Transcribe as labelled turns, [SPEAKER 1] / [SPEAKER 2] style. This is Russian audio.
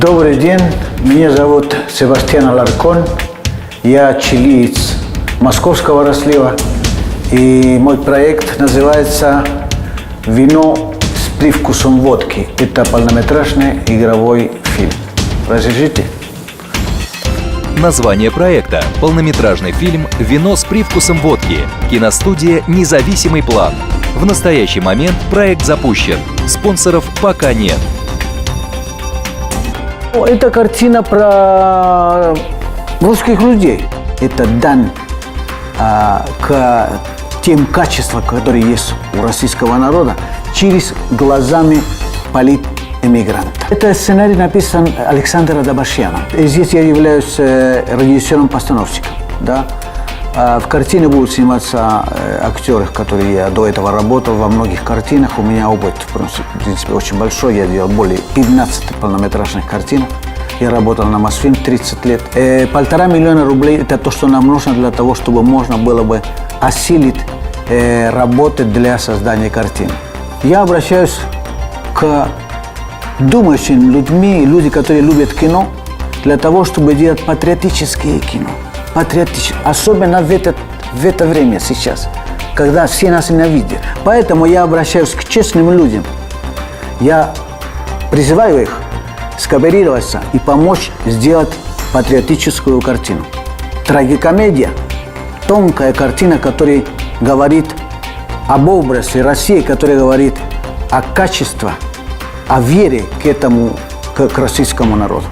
[SPEAKER 1] Добрый день, меня зовут Себастьян Аларкон, я чилиец московского разлива, и мой проект называется «Вино с привкусом водки». Это полнометражный игровой фильм. Разрешите?
[SPEAKER 2] Название проекта – полнометражный фильм «Вино с привкусом водки». Киностудия «Независимый план». В настоящий момент проект запущен. Спонсоров пока нет.
[SPEAKER 1] Это картина про русских людей. Это дан к тем качествам, которые есть у российского народа, через глазами политэмигранта. Это сценарий написан Александром Добашьяном. Здесь я являюсь режиссером-постановщиком. Да? В картине будут сниматься актеры, которые я до этого работал во многих картинах. У меня опыт, в принципе, очень большой. Я делал более 15 полнометражных картин. Я работал на Мосфильм 30 лет. 1,5 миллиона рублей – это то, что нам нужно для того, чтобы можно было бы осилить работать для создания картин. Я обращаюсь к думающим людьми, люди, которые любят кино, для того, чтобы делать патриотическое кино. Особенно в это время сейчас, когда все нас ненавидят. Поэтому я обращаюсь к честным людям. Я призываю их скооперироваться и помочь сделать патриотическую картину. Трагикомедия – тонкая картина, которая говорит об образе России, которая говорит о качестве, о вере к российскому народу.